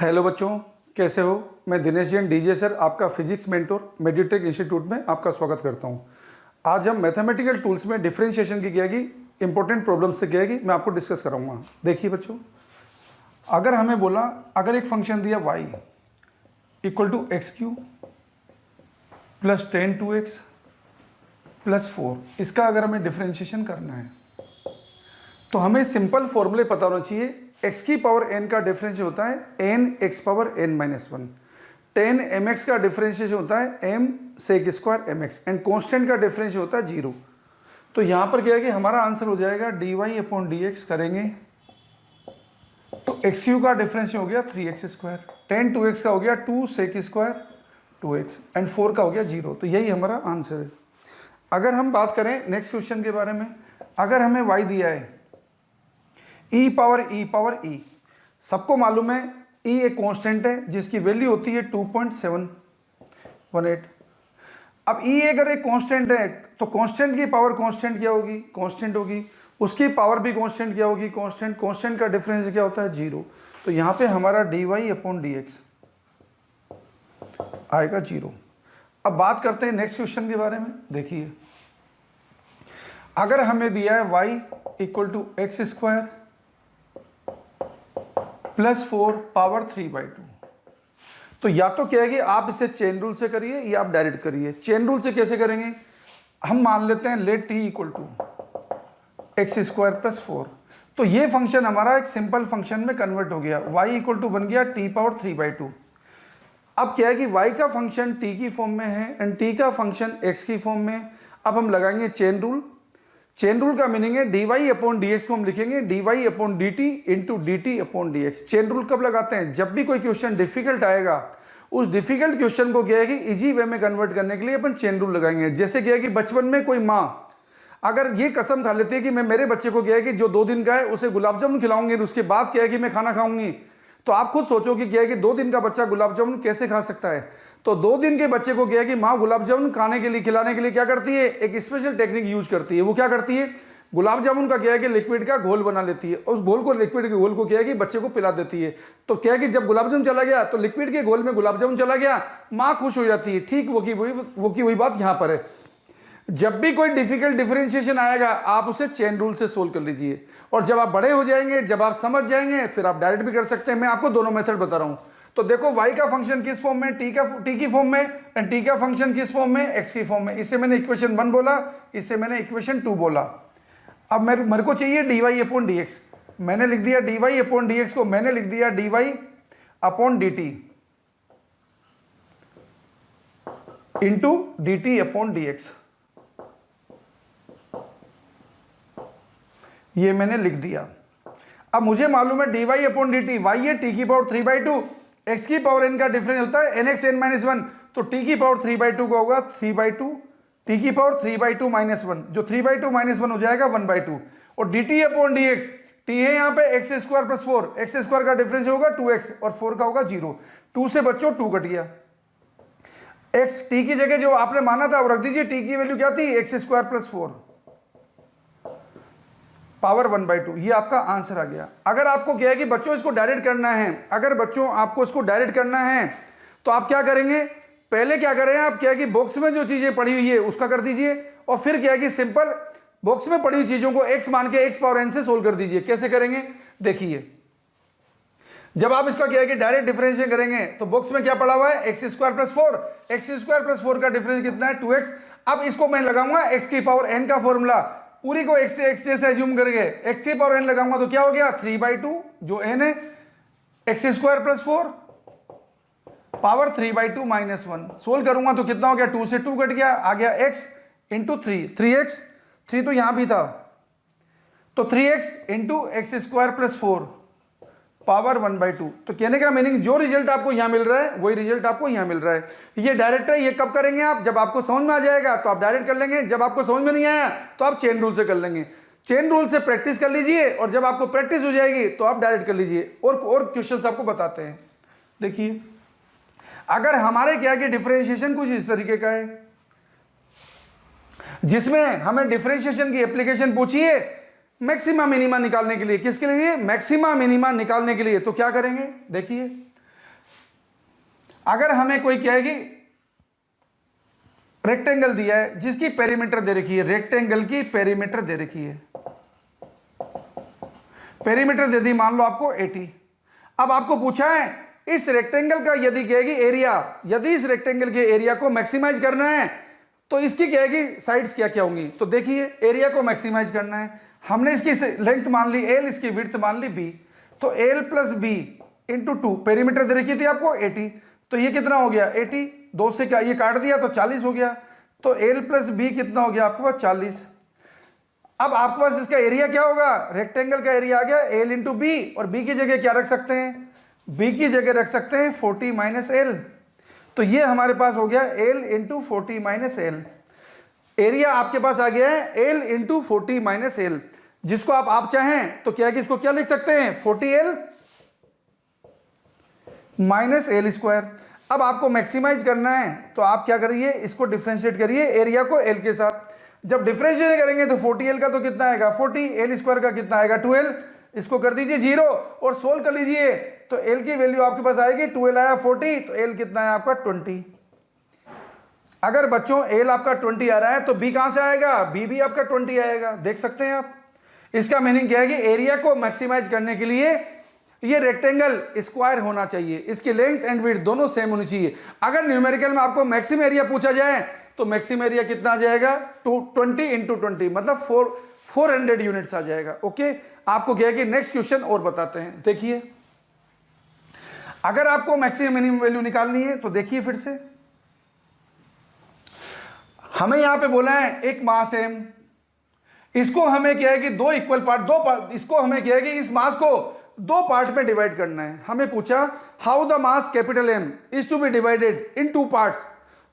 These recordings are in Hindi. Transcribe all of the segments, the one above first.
हेलो बच्चों, कैसे हो। मैं दिनेश जैन डीजे सर, आपका फिजिक्स मेंटोर मेडिटेक इंस्टीट्यूट में आपका स्वागत करता हूं। आज हम मैथमेटिकल टूल्स में डिफरेंशिएशन की क्या की इंपॉर्टेंट प्रॉब्लम से क्या है मैं आपको डिस्कस कराऊंगा। देखिए बच्चों, अगर हमें बोला, अगर एक फंक्शन दिया y equal to x³ plus 10 2x plus 4, इसका अगर हमें डिफरेंशिएशन करना है तो हमें सिंपल फॉर्मूले पता होना चाहिए। x की पावर n का डिफरेंशिएशन होता है n x power n minus 1, 10 mx का डिफरेंशिएशन होता है m sec square mx, and constant का डिफरेंशिएशन होता है 0। तो यहाँ पर क्या है कि हमारा आंसर हो जाएगा dy/dx करेंगे तो x³ का डिफरेंशिएशन हो गया 3x स्क्वायर, 10 2x का हो गया 2 sec स्क्वायर 2x, एंड 4 का हो गया 0। तो यही हमारा आंसर है। अगर हम बात करें नेक्स्ट क्वेश्चन के बारे में, अगर हमें y दिया है e पावर e, सबको मालूम है e एक कांस्टेंट है जिसकी वैल्यू होती है 2.718। अब e अगर एक कांस्टेंट है तो कांस्टेंट की पावर कांस्टेंट क्या होगी, कांस्टेंट होगी, उसकी पावर भी कांस्टेंट क्या होगी, कांस्टेंट। कांस्टेंट का डिफरेंस क्या होता है 0। तो यहां पे हमारा dy/dx आएगा 0। अब बात करते हैं नेक्स्ट क्वेश्चन के बारे में। देखिए, अगर हमें दिया है y equal to x² plus 4 power 3/2, तो या तो क्या है कि आप इसे चेन रूल से करिए या आप डायरेक्ट करिए। चेन रूल से कैसे करेंगे, हम मान लेते हैं let t equal to x² plus 4, तो ये फंक्शन हमारा एक सिंपल फंक्शन में कन्वर्ट हो गया। y इक्वल टू बन गया t पावर 3/2। अब क्या है कि y का फंक्शन t की फॉर्म में है एंड t का फंक्शन x की फॉर्म में। अब हम लगाएंगे चेन रूल। चेन रूल का मीनिंग है dy/dx को हम लिखेंगे dy/dt into dt/dx। Chain rule कब लगाते हैं, जब भी कोई क्वेश्चन डिफिकल्ट आएगा, उस डिफिकल्ट क्वेश्चन को क्या है कि इजी वे में कन्वर्ट करने के लिए अपन चेन रूल लगाएंगे। जैसे क्या है कि बचपन में कोई माँ अगर ये कसम खा लेती है कि मैं मेरे बच्चे को क्या है कि जो 2 दिन का है उसे गुलाब जामुन खिलाऊंगी, उसके बाद क्या है कि मैं खाना खाऊंगी, तो आप खुद सोचो कि क्या है कि 2 दिन का बच्चा गुलाब जामुन कैसे खा सकता है। तो 2 दिन के बच्चे को क्या है कि माँ गुलाब जामुन खाने के लिए, खिलाने के लिए क्या करती है, एक स्पेशल टेक्निक यूज करती है। वो क्या करती है, गुलाब जामुन का क्या है कि लिक्विड का घोल बना लेती है, उस घोल को, लिक्विड के घोल को क्या है कि बच्चे को पिला देती है। तो क्या है कि जब गुलाब जामुन चला गया तो लिक्विड के घोल में गुलाब जामुन चला गया, माँ खुश हो जाती है। ठीक वो की वही बात यहाँ पर है। जब भी कोई डिफिकल्ट डिफरेंशिएशन आएगा आप उसे चेन रूल से सोल्व कर लीजिए, और जब आप बड़े हो जाएंगे, जब आप समझ जाएंगे, फिर आप डायरेक्ट भी कर सकते हैं। मैं आपको दोनों मेथड बता रहा हूं। तो देखो, y का फंक्शन किस फॉर्म में, t की फॉर्म में, एंड t का फंक्शन किस फॉर्म में, x की फॉर्म में। इसे मैंने इक्वेशन 1 बोला, इसे मैंने इक्वेशन 2 बोला। अब मेरे को चाहिए dy/dx, मैंने लिख दिया dy/dx को, मैंने लिख दिया dy/dt इंटू dt/dx, ये मैंने लिख दिया। अब मुझे मालूम है dy/dt, y है t की पावर 3/2, x की पावर n का डिफरेंस होता है nx n-1, तो t की पावर 3/2 का होगा 3/2, t की पावर 3/2 माइनस 1, जो 3/2 माइनस 1 हो जाएगा 1/2, और dt/dx, t है यहाँ पे x² प्लस 4, x² का डिफरेंस होगा 2x और 4 का होगा 0। 2 से बच्चों 2 कट गया, x t की जगह जो आपने माना था वो रख दीजिए। t की वैल्यू क्या थी, x² प्लस 4 पावर 1/2, ये आपका आंसर आ गया। अगर आपको क्या है कि बच्चों इसको डायरेक्ट करना है, अगर बच्चों आपको इसको डायरेक्ट करना है तो आप क्या करेंगे, पहले क्या करें आप, क्या है कि बॉक्स में जो चीजें पड़ी हुई है उसका कर दीजिए, और फिर क्या है कि सिंपल बॉक्स में पड़ी हुई चीजों को x मान के x पावर n से सोल्व कर दीजिए। कैसे करेंगे, देखिए, जब आप इसका क्या है कि डायरेक्ट डिफरेंशिएट करेंगे तो बॉक्स में क्या पड़ा हुआ है, x² प्लस 4, x² प्लस 4 का डिफरेंस कितना है 2x। अब इसको मैं लगाऊंगा x की पावर n का फॉर्मूला, पूरी को x से x जैसे एज्यूम करके x की पावर n लगाऊंगा तो क्या हो गया 3/2, जो n है, x² plus 4 power 3/2 minus 1। Solve करूंगा तो कितना हो गया, 2 से 2 कट गया, आ गया x इंटू 3x, 3 तो यहां भी था, तो 3x into x² plus 4 power 1/2। तो कहने का मीनिंग, जो रिजल्ट आपको यहां मिल रहा है वही रिजल्ट आपको यहां मिल रहा है। ये डायरेक्ट है। ये कब करेंगे आप, जब आपको समझ में आ जाएगा तो आप डायरेक्ट कर लेंगे, जब आपको समझ में नहीं आया तो आप चेन रूल से कर लेंगे। चेन रूल से प्रैक्टिस कर लीजिए, और जब आपको प्रैक्टिस हो जाएगी तो आप डायरेक्ट कर लीजिए। और क्वेश्चन आपको बताते हैं। देखिए, अगर हमारे क्या कि डिफरेंशिएशन कुछ इस तरीके का है, जिसमें हमें डिफरेंशिएशन की एप्लीकेशन पूछी है मैक्सिमा मिनिमा निकालने के लिए। किसके लिए, मैक्सिमा मिनिमा निकालने के लिए। तो क्या करेंगे, देखिए, अगर हमें कोई कहेगी रेक्टेंगल दिया है जिसकी पेरीमीटर दे रखी है, रेक्टेंगल की पेरीमीटर दे रखी है, पेरीमीटर दे दी मान लो आपको 80। अब आपको पूछा है इस रेक्टेंगल का यदि कहेगी एरिया, यदि इस रेक्टेंगल के एरिया को मैक्सिमाइज करना है तो इसकी कहेगी साइड्स क्या क्या होंगी। तो देखिए एरिया को मैक्सिमाइज करना है, हमने इसकी लेंथ मान ली l, इसकी विड्थ मान ली b, तो l plus B into 2, perimeter दे रखी थी आपको 80, तो ये कितना हो गया 80, 2 से क्या ये काट दिया तो 40 हो गया, तो l प्लस बी कितना हो गया आपके पास 40। अब आपके पास इसका एरिया क्या होगा, रेक्टेंगल का एरिया आ गया l इंटू बी, और b की जगह क्या रख सकते हैं, b की जगह रख सकते हैं 40 माइनस l, तो ये हमारे पास हो गया l into 40 minus l। Area आपके पास आ गया है l इंटू 40 माइनस l, जिसको आप चाहें तो क्या है कि इसको क्या लिख सकते हैं 40l माइनस l स्क्वायर। अब आपको मैक्सिमाइज करना है तो आप क्या करिए, इसको डिफरेंशिएट करिए एरिया को l के साथ। जब डिफरेंशिएट करेंगे तो 40l का तो कितना आएगा 40, l स्क्वायर का कितना आएगा 2l, इसको कर दीजिए 0 और सोल्व कर लीजिए, तो l की वैल्यू आपके पास आएगी 2l आया 40, तो l कितना है आपका 20। अगर बच्चों l आपका 20 आ रहा है तो b कहां से आएगा, b भी आपका 20 आएगा, देख सकते हैं आप। इसका मीनिंग क्या है कि एरिया को मैक्सिमाइज करने के लिए ये रेक्टेंगल स्क्वायर होना चाहिए, इसकी लेंथ एंड विड्थ दोनों सेम होनी चाहिए। अगर न्यूमेरिकल में आपको मैक्सिमम एरिया पूछा जाए तो मैक्सिमम एरिया कितना आ जाएगा 20 इंटू 20, मतलब 400 यूनिट्स आ जाएगा। ओके, आपको क्या है कि नेक्स्ट क्वेश्चन और बताते हैं। देखिए अगर आपको मैक्सिमम मिनिमम वैल्यू निकालनी है तो देखिए फिर से हमें यहां पे बोला है एक मास m, इसको हमें क्या है कि दो इक्वल पार्ट, इसको हमें क्या है कि इस मास को दो पार्ट में डिवाइड करना है। हमें पूछा how the mass capital M is to be divided in 2 parts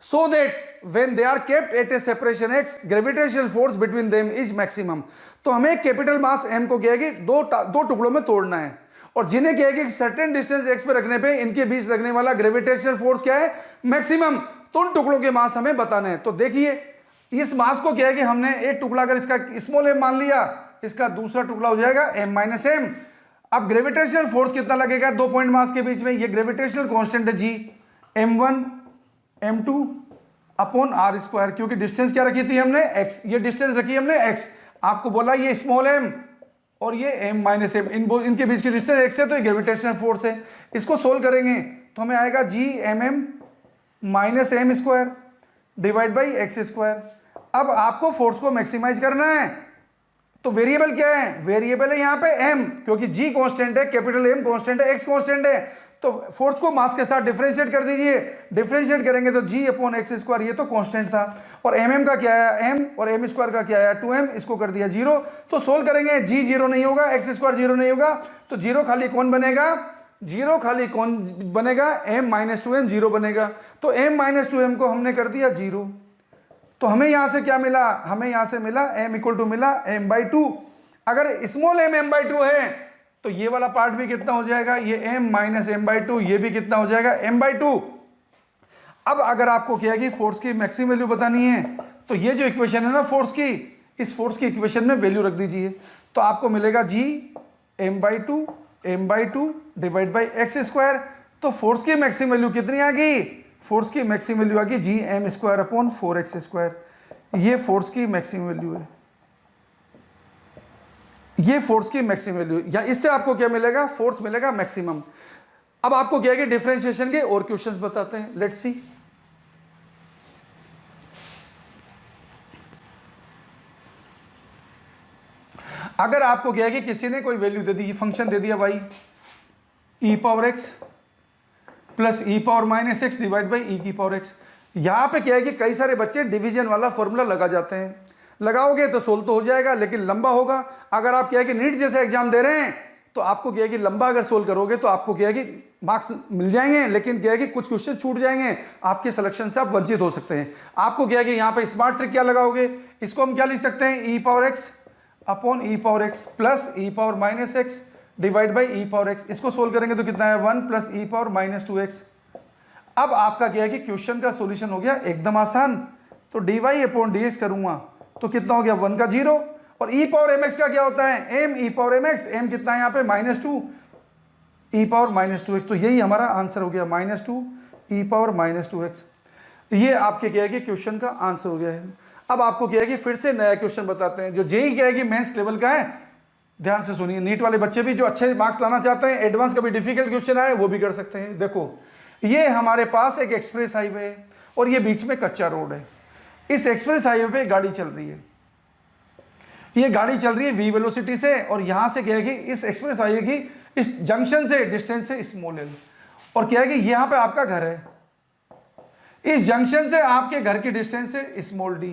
so that when they are kept at a separation x gravitational force between them is maximum. तो हमें कैपिटल मास M को क्या है कि दो टुकड़ों में तोड़ना है, और जिन्हें क्या है कि सर्टेन डिस्टेंस x पे रखने पे इनके बीच लगने वाला ग्रेविटेशनल फोर्स क्या है मैक्सिमम, तो उन टुकड़ों के मास हमें बताने हैं। तो देखिए इस मास को क्या है कि हमने एक टुकड़ा अगर इसका स्मॉल m मान लिया, इसका दूसरा टुकड़ा हो जाएगा m माइनस m। अब ग्रेविटेशनल फोर्स कितना लगेगा दो पॉइंट मास के बीच में, ये ग्रेविटेशनल कांस्टेंट है g, m1 m2 upon r square, क्योंकि डिस्टेंस क्या रखी थी हमने x, ये डिस्टेंस रखी हमने x, आपको बोला ये स्मॉल m और ये m माइनस m, इनके बीच की डिस्टेंस x है, तो ये ग्रेविटेशनल फोर्स है। इसको सोल्व करेंगे तो हमें आएगा g mm minus m square divide by x square. अब आपको फोर्स को मैक्सिमाइज करना है, तो वेरिएबल क्या है, वेरिएबल है यहाँ पे m, क्योंकि g कांस्टेंट है, कैपिटल M कांस्टेंट है, x कांस्टेंट है, तो फोर्स को मास के साथ डिफरेंशिएट कर दीजिए। डिफरेंशिएट करेंगे तो g अपॉन x स्क्वायर, ये तो कांस्टेंट था, और mm का क्या आया m, और m स्क्वायर का क्या आया 2m, इसको कर दिया 0। तो सोल्व करेंगे g 0 नहीं होगा, x स्क्वायर 0 नहीं होगा, तो 0 खाली कौन बनेगा, 0 खाली कौन बनेगा, m माइनस 2m 0 बनेगा। तो m माइनस 2m को हमने कर दिया 0, तो हमें यहां से क्या मिला, हमें यहां से मिला m इक्वल टू मिला m बाई 2। अगर स्मॉल m बाई 2 है तो ये वाला पार्ट भी कितना हो जाएगा, ये m माइनस m बाई 2, ये भी कितना हो जाएगा m बाई 2। अब अगर आपको क्या है कि फोर्स की मैक्सिमम वैल्यू बतानी है तो ये जो इक्वेशन है ना फोर्स की, इस फोर्स की इक्वेशन में वैल्यू रख दीजिए, तो आपको मिलेगा g m by 2 divide by x square. तो फोर्स की मैक्सिमम वैल्यू कितनी आ गई, फोर्स की मैक्सिमम वैल्यू आ गई G M square upon 4x square. ये फोर्स की मैक्सिमम वैल्यू है, ये फोर्स की मैक्सिमम वैल्यू, या इससे आपको क्या मिलेगा, फोर्स मिलेगा मैक्सिमम। अब आपको क्या है कि डिफरेंशिएशन के और क्वेश्चंस बताते हैं, लेट्स सी। अगर आपको क्या है कि किसी ने कोई वैल्यू दे दी, फंक्शन दे दिया y e power x plus e power minus x divide by e की पावर x। यहां पे क्या है कि कई सारे बच्चे डिवीजन वाला फॉर्मूला लगा जाते हैं, लगाओगे तो सोल्व तो हो जाएगा लेकिन लंबा होगा। अगर आप क्या है कि नीट जैसे एग्जाम दे रहे हैं तो आपको क्या है कि लंबा अगर सोल्व करोगे तो आपको क्या है कि मार्क्स मिल जाएंगे, लेकिन क्या है कि कुछ क्वेश्चन छूट जाएंगे, आपके सिलेक्शन से आप वंचित हो सकते हैं। आपको क्या है कि यहाँ पे स्मार्ट ट्रिक क्या लगाओगे, इसको हम क्या लिख सकते हैं, e power x upon e power x plus e power minus x divide by e power x। इसको सोल्व करेंगे तो कितना है 1 plus e power minus 2x। अब आपका क्या है कि क्वेश्चन का सॉल्यूशन हो गया एकदम आसान। तो dy अपॉन dx करूंगा तो कितना हो गया 1 का 0, और e पावर mx का क्या होता है m e power mx, m कितना है यहाँ पे -2 e पावर -2x। तो यही हमारा आंसर हो गया -2 ई पावर -2x। ये आपके क्या है कि क्वेश्चन का आंसर हो गया है। अब आपको क्या है कि फिर से नया क्वेश्चन बताते हैं जो जेई क्या है कि मेंस लेवल का है। ध्यान से सुनिए, नीट वाले बच्चे भी जो अच्छे मार्क्स लाना चाहते हैं, एडवांस कभी डिफिकल्ट क्वेश्चन आए वो भी कर सकते हैं। देखो ये हमारे पास एक एक्सप्रेस हाईवे है और ये बीच में कच्चा रोड है। इस एक्सप्रेस हाईवे पे गाड़ी चल रही है, ये गाड़ी चल रही है v वेलोसिटी से, और यहां से क्या है कि इस एक्सप्रेस हाईवे की इस जंक्शन से डिस्टेंस है स्मॉल l, और क्या है कि यहां पे आपका घर है, इस जंक्शन से आपके घर की डिस्टेंस है स्मॉल d,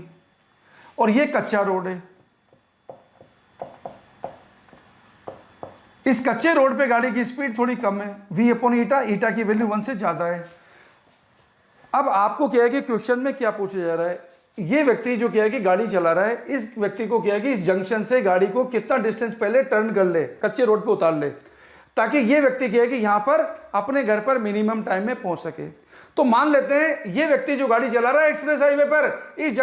और ये कच्चा रोड है। इस कच्चे रोड पे गाड़ी की स्पीड थोड़ी कम है, v अपॉन ईटा, ईटा की वैल्यू 1 से ज्यादा है। अब आपको क्या है कि क्वेश्चन में क्या पूछा जा रहा है, ये व्यक्ति जो क्या है कि गाड़ी चला रहा है, इस व्यक्ति को क्या है कि इस जंक्शन से गाड़ी को कितना डिस्टेंस पहले टर्न कर ले, कच्चे रोड पे उतार ले, ताकि ये व्यक्ति क्या है कि यहां पर अपने घर पर मिनिमम टाइम में पहुंच सके। तो मान लेते हैं ये व्यक्ति जो गाड़ी चला रहा है एक्सप्रेस हाईवे पर, इस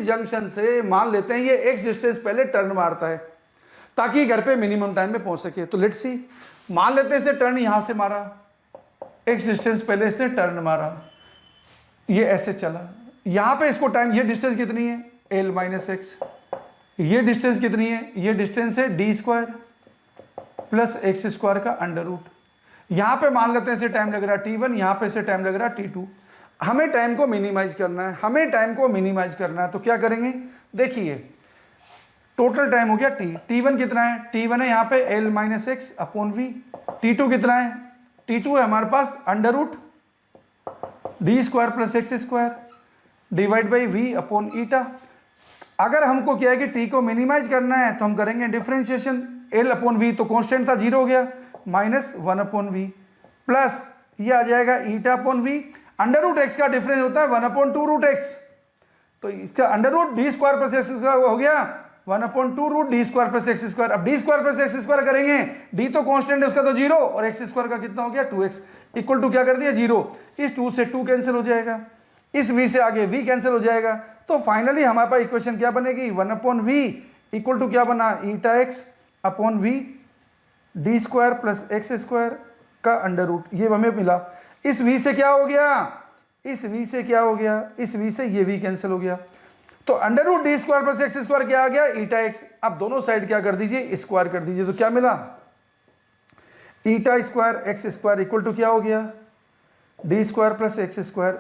जंक्शन से मान लेते हैं ये एक्स डिस्टेंस पहले टर्न मारता है ताकि घर पे मिनिमम टाइम में पहुंच सके। तो लेट्स सी, मान लेते हैं इसने टर्न यहां से मारा, एक्स डिस्टेंस पहले इसने टर्न मारा, ये ऐसे चला, यहां पे इसको टाइम, ये डिस्टेंस कितनी है l - x, ये डिस्टेंस कितनी है, ये डिस्टेंस है d² प्लस x² का अंडर रूट। यहां पे मान लेते हैं इसे टाइम लग रहा है t1, यहां पे इसे टाइम लग रहा है t2। हमें टाइम को मिनिमाइज करना है, हमें टाइम को मिनिमाइज करना है, तो क्या करेंगे, देखिए टोटल टाइम हो गया t1 कितना है, t1 है यहाँ पे l - x upon v, t2 कितना है, t2 है हमारे पास under root d² plus x² divide by v upon eta. अगर हमको क्या है कि t को मिनिमाइज करना है तो हम करेंगे डिफरेंशिएशन, l अपॉन v तो कांस्टेंट था 0 हो गया, -1 अपॉन v प्लस ये आ जाएगा eta upon v, under root x का डिफरेंस होता है 1/2 रूट x, तो इसका under root d² plus x² हो गया 1/2 रूट d² प्लस x²। अब d² प्लस x² करेंगे, d तो कांस्टेंट है उसका तो 0, और x² का कितना हो गया 2x, इक्वल टू क्या कर दिया 0, इस 2 से 2 कैंसिल हो जाएगा, इस v से आगे v कैंसिल हो जाएगा। तो फाइनली हमारे पास इक्वेशन क्या बनेगी, 1/v इक्वल टू क्या बना, ईटा x upon v d² plus x² का अंडर रूट, ये हमें मिला। इस v से क्या हो गया, इस v से क्या हो गया, इस v से ये v कैंसिल हो गया, तो under root d² plus x² क्या आ गया, ईटा x। अब दोनों साइड क्या कर दीजिए, स्क्वायर कर दीजिए, तो क्या मिला, ईटा² x² इक्वल टू क्या हो गया, d² plus x²,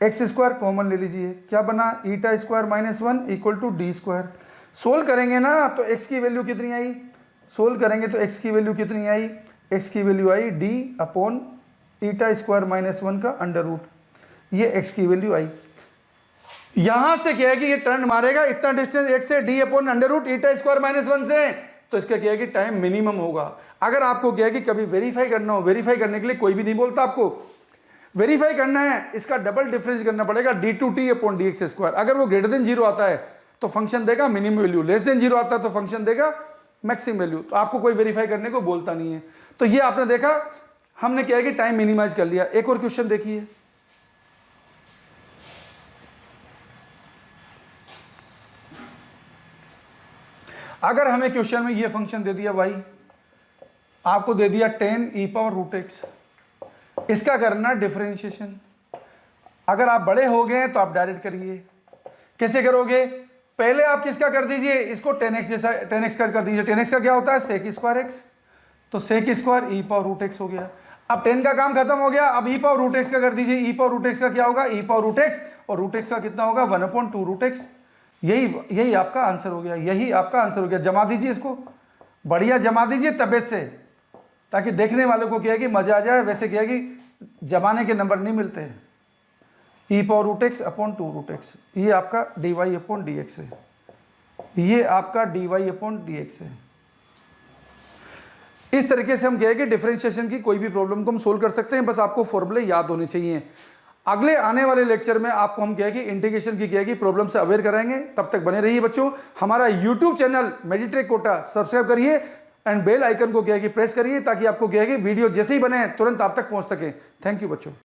x² common ले लीजिए, क्या बना, ईटा² -1 इक्वल टू d²। सोल्व करेंगे ना तो x की वैल्यू कितनी आई, सोल्व करेंगे तो x की वैल्यू कितनी आई, x की वैल्यू आई d अपॉन ईटा² -1 का अंडर रूट, ये x की वैल्यू आई। यहां से क्या है कि ये टर्न मारेगा इतना डिस्टेंस x से d अपॉन अंडर रूट ईटा² -1 से, तो इसका क्या है कि टाइम मिनिमम होगा। अगर आपको क्या है कि कभी वेरीफाई करना हो, वेरीफाई करने के लिए कोई भी नहीं बोलता, आपको वेरीफाई करना है, इसका डबल डिफरेंस करना पड़ेगा d2t अपॉन dx²। अगर वो ग्रेटर देन 0 आता है तो फंक्शन देगा मिनिमम वैल्यू, लेस देन 0 आता है तो फंक्शन देगा मैक्सिमम वैल्यू, तो आपको कोई वेरीफाई करने को बोलता नहीं है। तो ये आपने देखा, हमने क्या है कि टाइम मिनिमाइज कर लिया। एक और क्वेश्चन देखिए, अगर हमें क्वेश्चन में ये फंक्शन दे दिया y, आपको दे दिया 10e⁻√x, इसका करना डिफरेंशिएशन। अगर आप बड़े हो गए तो आप डायरेक्ट करिए, कैसे करोगे, पहले आप किसका कर दीजिए, इसको 10x जैसा 10x का कर दीजिए, 10x का क्या होता है sec²x, तो sec² e⁻√x हो गया। अब 10 का काम खत्म हो गया, अब e⁻√x का कर दीजिए, e⁻√x का क्या होगा e⁻√x, और √x का कितना होगा 1/2 रूट x। यही आपका आंसर हो गया, यही आपका आंसर हो गया। जमा दीजिए इसको, बढ़िया जमा दीजिए तबीयत से, ताकि देखने वालों को क्या है कि मजा आ जाए। वैसे क्या है कि जमाने के नंबर नहीं मिलते हैं। e⁻√x अपॉन 2 रूट x, ये आपका dy अपॉन dx है, ये आपका dy अपॉन dx है। इस तरीके से हम क्या है कि डिफरेंशिएशन की कोई भी प्रॉब्लम को हम सोल्व कर सकते हैं, बस आपको फॉर्मूले याद होने चाहिए। अगले आने वाले लेक्चर में आपको हम क्या है कि इंटीग्रेशन की क्या है कि प्रॉब्लम से अवेयर कराएंगे। तब तक बने रहिए बच्चों। हमारा यूट्यूब चैनल मेडिट्रेक कोटा सब्सक्राइब करिए एंड बेल आइकन को क्या है कि प्रेस करिए, ताकि आपको क्या है कि वीडियो जैसे ही बने तुरंत आप तक पहुंच सके। थैंक यू बच्चों।